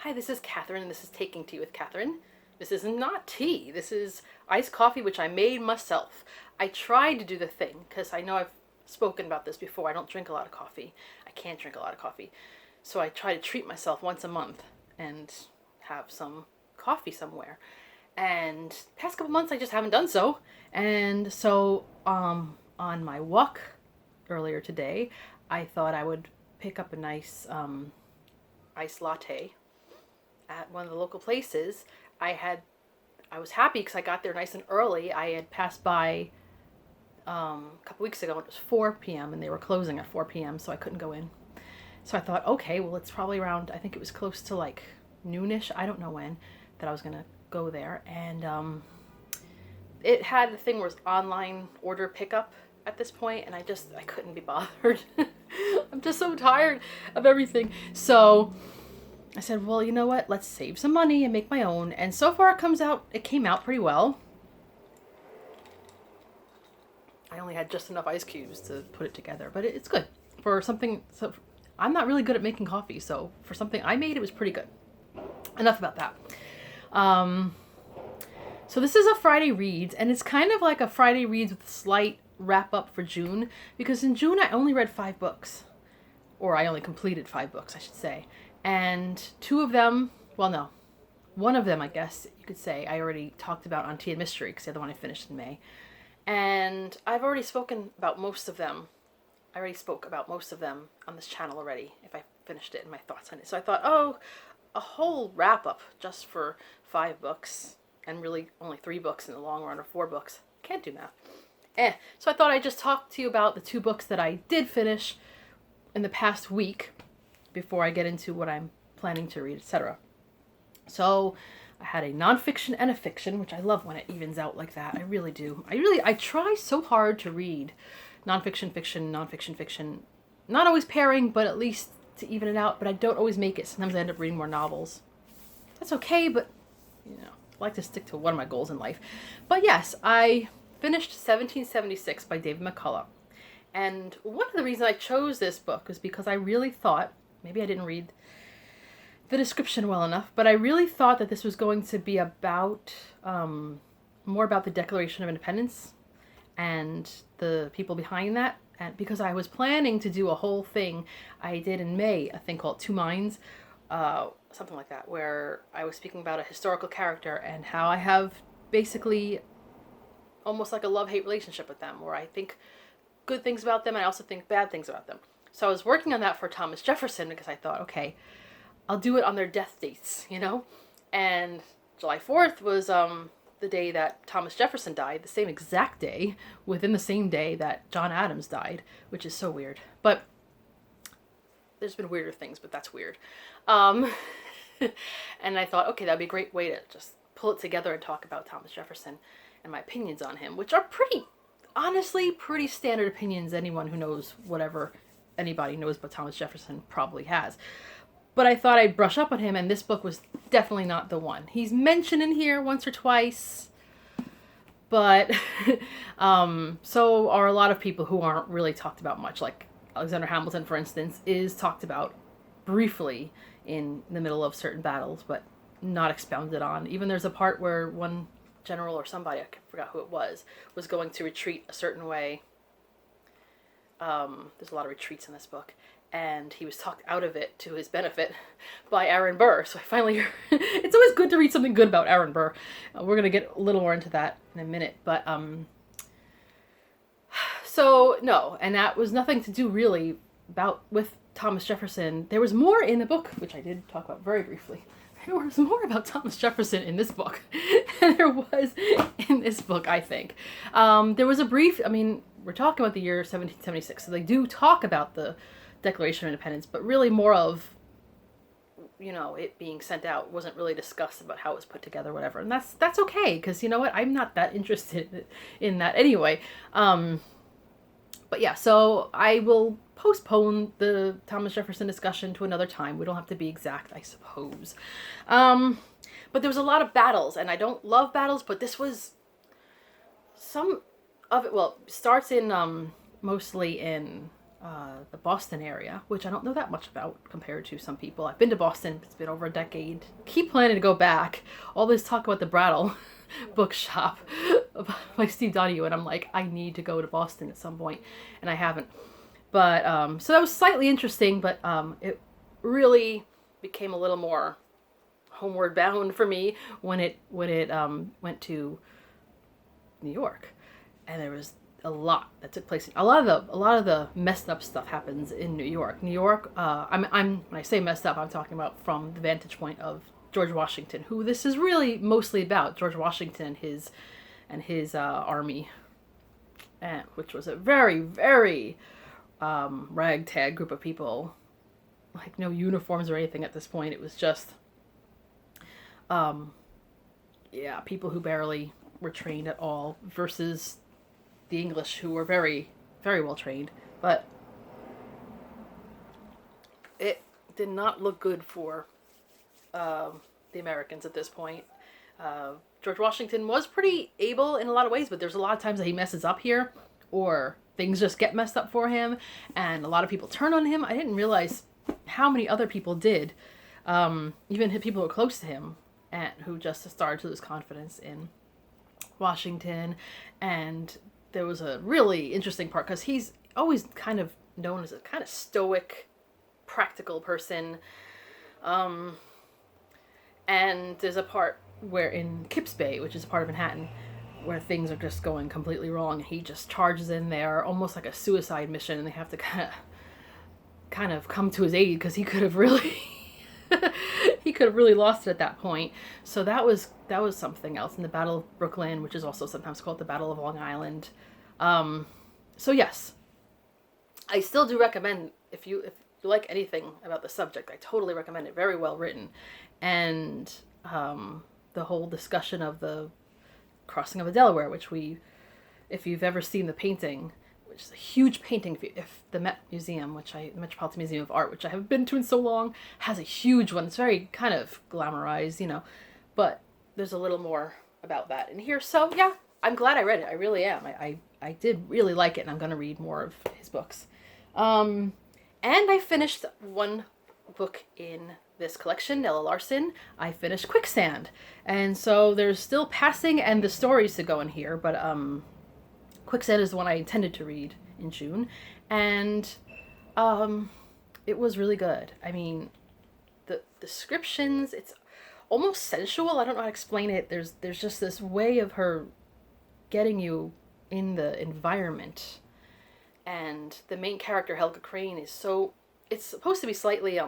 Hi, this is Catherine, and this is Taking Tea with Catherine. This is not tea. This is iced coffee, which I made myself. I tried to do the thing, because I know I've spoken about this before. I don't drink a lot of coffee. I can't drink a lot of coffee. So I try to treat myself once a month and have some coffee somewhere. And past couple months, I just haven't done so. And so on my walk earlier today, I thought I would pick up a nice iced latte at one of the local places. I was happy because I got there nice and early. I had passed by a couple weeks ago. It was 4 p.m. and they were closing at 4 p.m. so I couldn't go in. So I thought, okay, well, it's probably around, I think it was close to like noonish, I don't know when, that I was going to go there. And it had the thing where it was online order pickup at this point, and I couldn't be bothered. I'm just so tired of everything. So I said, well, you know what? Let's save some money and make my own. And so far it came out pretty well. I only had just enough ice cubes to put it together, but it's good for something. So I'm not really good at making coffee, so for something I made, it was pretty good. Enough about that. So this is a Friday Reads, and it's kind of like a Friday Reads with a slight wrap up for June, because in June I only read 5 books, or I only completed 5 books, I should say. And 2 of them, well, no, 1 of them, I guess you could say, I already talked about on Tea and Mystery, because the other one I finished in May. And I've already spoken about most of them. I already spoke about most of them on this channel already, if I finished it and my thoughts on it. So I thought, oh, a whole wrap-up just for 5 books, and really only 3 books in the long run, or 4 books. Can't do math. So I thought I'd just talk to you about the 2 books that I did finish in the past week, before I get into what I'm planning to read, etc. So I had a nonfiction and a fiction, which I love when it evens out like that. I really do. I try so hard to read nonfiction, fiction, nonfiction, fiction. Not always pairing, but at least to even it out. But I don't always make it. Sometimes I end up reading more novels. That's okay, but I like to stick to one of my goals in life. But yes, I finished 1776 by David McCullough. And one of the reasons I chose this book is because I really thought, maybe I didn't read the description well enough, but I really thought that this was going to be about, more about the Declaration of Independence and the people behind that. And because I was planning to do a whole thing I did in May, a thing called Two Minds, something like that, where I was speaking about a historical character and how I have basically almost like a love-hate relationship with them, where I think good things about them and I also think bad things about them. So I was working on that for Thomas Jefferson because I thought, okay, I'll do it on their death dates, And July 4th was the day that Thomas Jefferson died, the same exact day, within the same day that John Adams died, which is so weird. But there's been weirder things, but that's weird. And I thought, okay, that'd be a great way to just pull it together and talk about Thomas Jefferson and my opinions on him, which are honestly pretty standard opinions. Anyone who knows whatever anybody knows about Thomas Jefferson probably has. But I thought I'd brush up on him, and this book was definitely not the one. He's mentioned in here once or twice, but so are a lot of people who aren't really talked about much, like Alexander Hamilton, for instance, is talked about briefly in the middle of certain battles, but not expounded on. Even there's a part where one general or somebody, I forgot who it was going to retreat a certain way. There's a lot of retreats in this book, and he was talked out of it to his benefit by Aaron Burr. So I finally, it's always good to read something good about Aaron Burr. We're going to get a little more into that in a minute, but so no, and that was nothing to do really with Thomas Jefferson. There was more in the book, which I did talk about very briefly. There was more about Thomas Jefferson in this book than there was in this book, I think. There was a brief, we're talking about the year 1776, so they do talk about the Declaration of Independence, but really more of, it being sent out. Wasn't really discussed about how it was put together, whatever. And that's okay, because you know what? I'm not that interested in that anyway. But yeah, so I will postpone the Thomas Jefferson discussion to another time. We don't have to be exact, I suppose. But there was a lot of battles, and I don't love battles, but this was some of it. Well, starts in mostly in the Boston area, which I don't know that much about compared to some people. I've been to Boston. It's been over a decade. Keep planning to go back. All this talk about the Brattle bookshop by Steve Donahue, and I'm like, I need to go to Boston at some point, and I haven't. But so that was slightly interesting, but it really became a little more homeward bound for me when it went to New York, and there was a lot that took place. A lot of the messed up stuff happens in New York. New York. I'm when I say messed up, I'm talking about from the vantage point of George Washington, who this is really mostly about. George Washington, his army, and which was a very, very ragtag group of people, like no uniforms or anything at this point. It was just, people who barely were trained at all versus the English, who were very, very well trained. But it did not look good for the Americans at this point. George Washington was pretty able in a lot of ways, but there's a lot of times that he messes up here, or things just get messed up for him, and a lot of people turn on him. I didn't realize how many other people did, even people who were close to him, and who just started to lose confidence in Washington. And there was a really interesting part, because he's always kind of known as a kind of stoic, practical person. And there's a part where in Kips Bay, which is a part of Manhattan, where things are just going completely wrong, and he just charges in there almost like a suicide mission, and they have to kind of come to his aid, because he could have really lost it at that point. So that was something else. In the Battle of Brooklyn, which is also sometimes called the Battle of Long Island. So yes, I still do recommend, if you like anything about the subject, I totally recommend it. Very well written. And the whole discussion of the crossing of the Delaware, which if you've ever seen the painting, which is a huge painting, if the Met Museum, the Metropolitan Museum of Art, which I haven't been to in so long, has a huge one. It's very kind of glamorized, but there's a little more about that in here. So yeah, I'm glad I read it. I really am. I did really like it, and I'm going to read more of his books. And I finished one book in this collection, Nella Larson. I finished Quicksand. And so there's still Passing and the stories to go in here, but Quicksand is the one I intended to read in June. And it was really good. I mean, the descriptions, it's almost sensual. I don't know how to explain it. There's just this way of her getting you in the environment. And the main character, Helga Crane, it's supposed to be slightly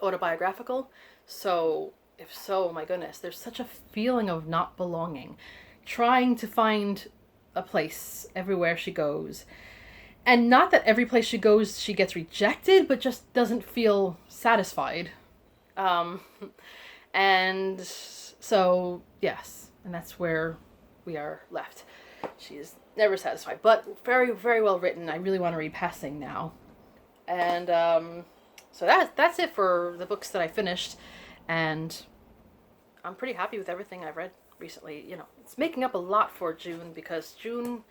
autobiographical. So if so, my goodness, there's such a feeling of not belonging, trying to find a place everywhere she goes. And not that every place she goes she gets rejected, but just doesn't feel satisfied. And so, yes, and that's where we are left. She is never satisfied, but very, very well written. I really want to read Passing now. And so that's it for the books that I finished, and I'm pretty happy with everything I've read recently. It's making up a lot for June, because June,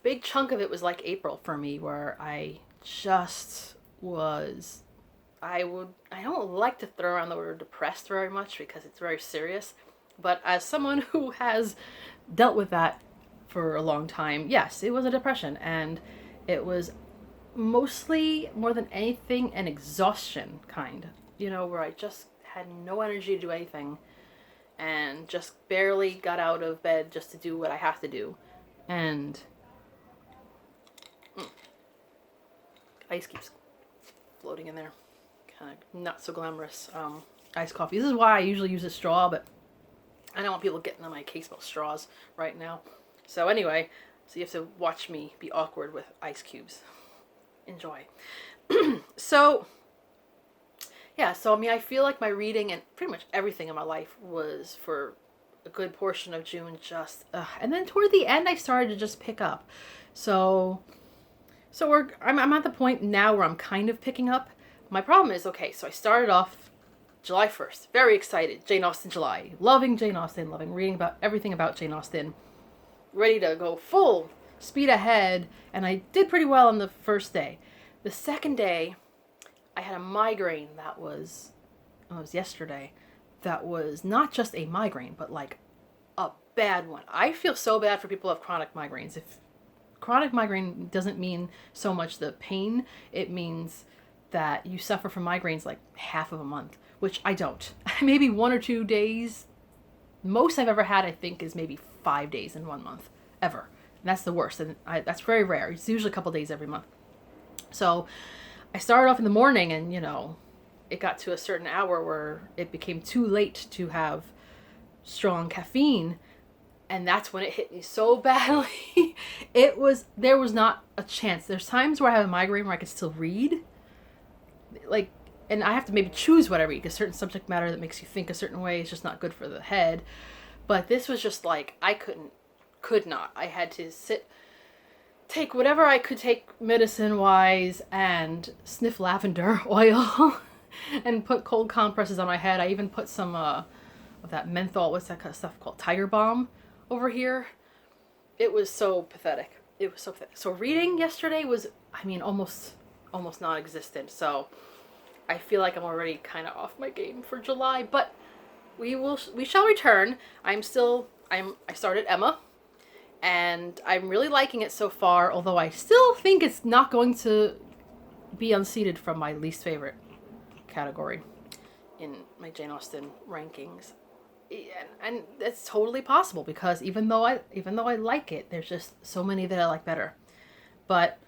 big chunk of it was like April for me, where I just was, I don't like to throw around the word depressed very much, because it's very serious, but as someone who has dealt with that for a long time, yes, it was a depression, and it was mostly, more than anything, an exhaustion kind, where I just had no energy to do anything, and just barely got out of bed just to do what I have to do. And ice keeps floating in there, kind of not so glamorous. Iced coffee. This is why I usually use a straw, but I don't want people getting on my case about straws right now. So anyway, so you have to watch me be awkward with ice cubes. Enjoy. So I mean, I feel like my reading and pretty much everything in my life was, for a good portion of June, just and then toward the end I started to just pick up. So I'm at the point now where I'm kind of picking up. My problem is, okay, so I started off July 1st, very excited, Jane Austen July, loving Jane Austen, loving reading about everything about Jane Austen, ready to go full speed ahead, and I did pretty well on the first day. The second day, I had a migraine that was, it was yesterday, that was not just a migraine, but like a bad one. I feel so bad for people who have chronic migraines. If chronic migraine doesn't mean so much the pain, it means that you suffer from migraines like half of a month, which I don't. Maybe 1 or 2 days. Most I've ever had, I think, is maybe 5 days in 1 month, ever. And that's the worst, and that's very rare. It's usually a couple days every month. So I started off in the morning, and, you know, it got to a certain hour where it became too late to have strong caffeine, and that's when it hit me so badly. There was not a chance. There's times where I have a migraine where I can still read, like, and I have to maybe choose what I read, because certain subject matter that makes you think a certain way is just not good for the head. But this was just like, I could not. I had to take whatever I could take medicine-wise, and sniff lavender oil, and put cold compresses on my head. I even put some of that menthol, what's that kind of stuff called? Tiger Balm over here. It was so pathetic. It was so pathetic. So reading yesterday was, I mean, almost non-existent. So I feel like I'm already kind of off my game for July, but we shall return. I started Emma, and I'm really liking it so far, although I still think it's not going to be unseated from my least favorite category in my Jane Austen rankings. And it's totally possible, because even though I like it, there's just so many that I like better. But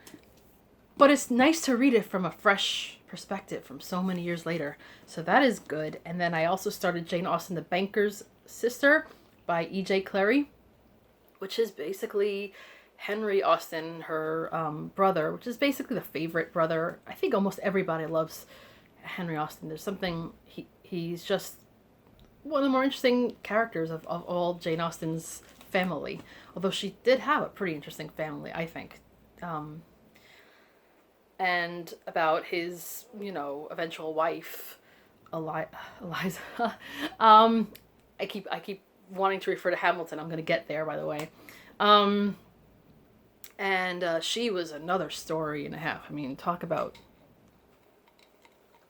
it's nice to read it from a fresh perspective from so many years later. So that is good. And then I also started Jane Austen, The Banker's Sister by E.J. Clary, which is basically Henry Austen, her brother, which is basically the favorite brother. I think almost everybody loves Henry Austen. There's something, he's just one of the more interesting characters of all Jane Austen's family. Although she did have a pretty interesting family, I think. And about his, you know, eventual wife, Eliza. I keep wanting to refer to Hamilton. I'm going to get there, by the way. And she was another story and a half. I mean, talk about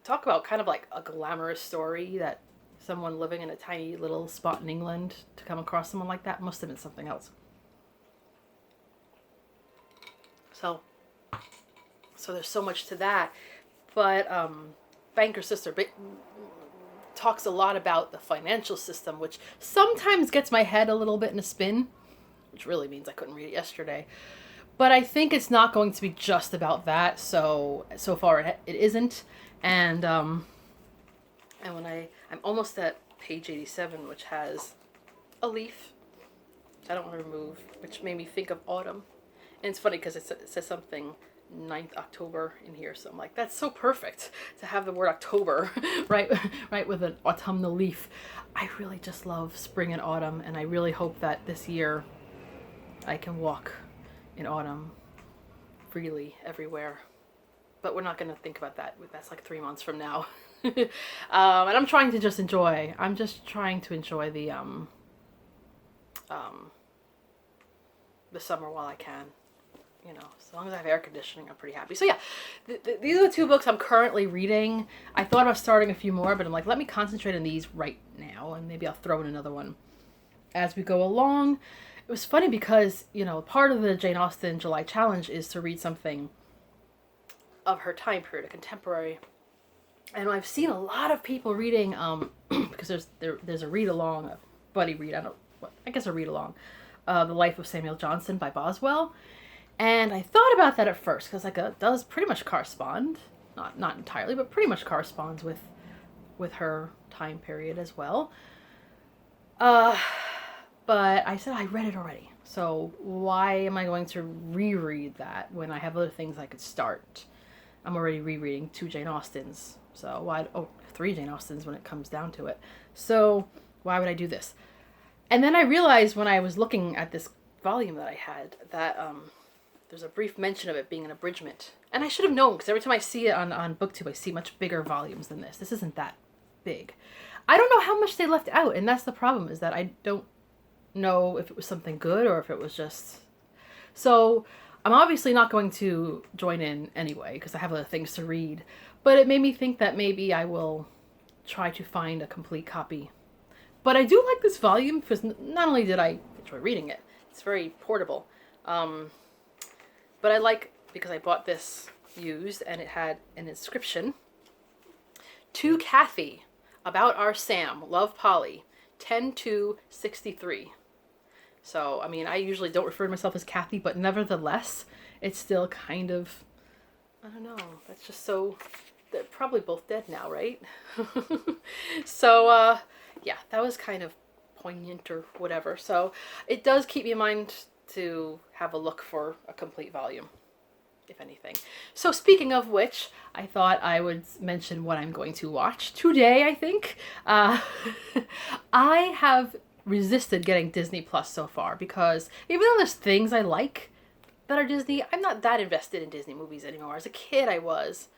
kind of like a glamorous story, that someone living in a tiny little spot in England, to come across someone like that must have been something else. So there's so much to that. But Banker's Sister talks a lot about the financial system, which sometimes gets my head a little bit in a spin, which really means I couldn't read it yesterday. But I think it's not going to be just about that. So far it isn't. And when I'm almost at page 87, which has a leaf I don't want to remove, which made me think of autumn. And it's funny because it says something 9th October in here, so I'm like, that's so perfect to have the word October right with an autumnal leaf. I really just love spring and autumn, and I really hope that this year I can walk in autumn freely everywhere. But we're not going to think about that. That's like 3 months from now. And I'm trying to just enjoy. I'm just trying to enjoy the summer while I can. You know, as long as I have air conditioning, I'm pretty happy. So yeah, these are the 2 books I'm currently reading. I thought about starting a few more, but I'm like, let me concentrate on these right now, and maybe I'll throw in another one as we go along. It was funny because, you know, part of the Jane Austen July Challenge is to read something of her time period, a contemporary. And I've seen a lot of people reading, because there's a read-along, a buddy read, I guess a read-along, The Life of Samuel Johnson by Boswell. And I thought about that at first, because like it does pretty much correspond, not entirely, but pretty much corresponds with her time period as well. But I said I read it already, so why am I going to reread that when I have other things I could start? I'm already rereading 2 Jane Austens, so 3 Jane Austens when it comes down to it. So why would I do this? And then I realized when I was looking at this volume that I had that there's a brief mention of it being an abridgment. And I should have known, because every time I see it on BookTube, I see much bigger volumes than this. This isn't that big. I don't know how much they left out, and that's the problem, is that I don't know if it was something good or if it was just... So I'm obviously not going to join in anyway because I have other things to read. But it made me think that maybe I will try to find a complete copy. But I do like this volume because not only did I enjoy reading it, it's very portable. But I like, because I bought this used and it had an inscription. To Kathy, about our Sam, love Polly, 10/2/63. So, I mean, I usually don't refer to myself as Kathy, but nevertheless, it's still kind of, I don't know, that's just so, they're probably both dead now, right? So, yeah, that was kind of poignant or whatever. So it does keep me in mind to have a look for a complete volume, if anything. So speaking of which, I thought I would mention what I'm going to watch today, I think. I have resisted getting Disney Plus so far because even though there's things I like that are Disney, I'm not that invested in Disney movies anymore. As a kid, I was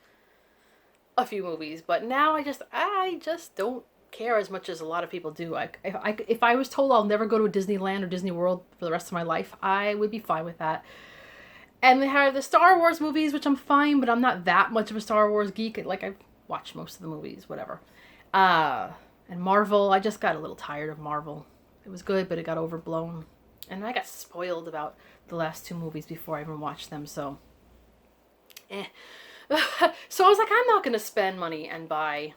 a few movies, but now I just don't care as much as a lot of people do. If I was told I'll never go to a Disneyland or Disney World for the rest of my life, I would be fine with that. And they have the Star Wars movies, which I'm fine, but I'm not that much of a Star Wars geek. Like, I've watched most of the movies, whatever. And Marvel, I just got a little tired of Marvel. It was good, but it got overblown. And I got spoiled about the last two movies before I even watched them, so So I was like, I'm not going to spend money and buy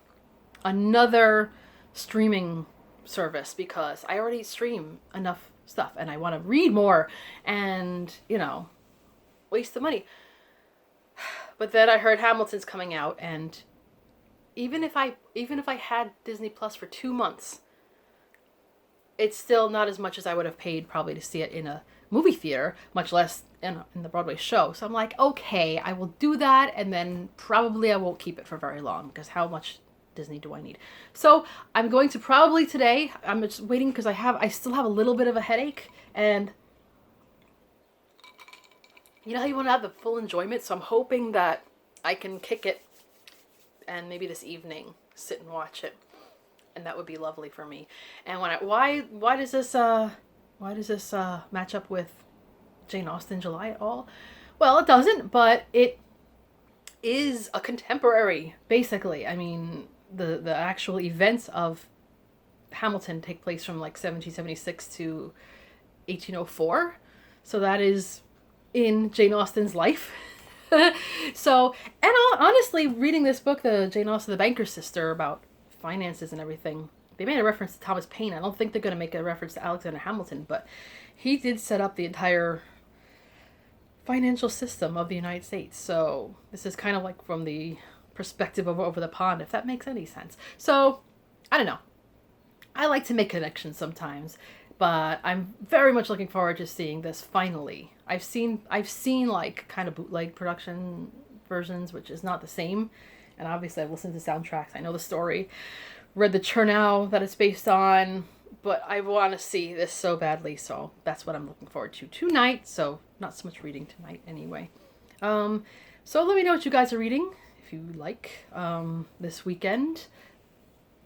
another streaming service because I already stream enough stuff and I want to read more and, waste the money. But then I heard Hamilton's coming out, and even if I had Disney Plus for 2 months, it's still not as much as I would have paid probably to see it in a movie theater, much less in the Broadway show. So I'm like, okay, I will do that, and then probably I won't keep it for very long because how much Disney do I need? So I'm going to probably today. I'm just waiting because I still have a little bit of a headache, and you know how you want to have the full enjoyment. So I'm hoping that I can kick it, and maybe this evening sit and watch it, and that would be lovely for me. And why does this match up with Jane Austen July at all? Well, it doesn't, but it is a contemporary, basically. I mean, the actual events of Hamilton take place from like 1776 to 1804. So that is in Jane Austen's life. So, and honestly, reading this book, the Jane Austen, the banker's sister, about finances and everything, they made a reference to Thomas Paine. I don't think they're going to make a reference to Alexander Hamilton, but he did set up the entire financial system of the United States. So this is kind of like from the perspective of over the pond, if that makes any sense. So I don't know. I like to make connections sometimes, but I'm very much looking forward to seeing this finally. I've seen like kind of bootleg production versions, which is not the same. And obviously I've listened to soundtracks. I know the story, read the Chernow that it's based on, but I want to see this so badly. So that's what I'm looking forward to tonight. So not so much reading tonight anyway. So let me know what you guys are reading if you like this weekend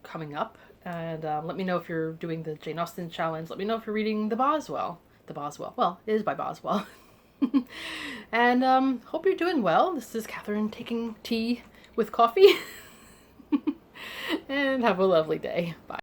coming up. And let me know if you're doing the Jane Austen challenge. Let me know if you're reading The Boswell. Well, it is by Boswell. And hope you're doing well. This is Catherine taking tea with coffee. And have a lovely day. Bye.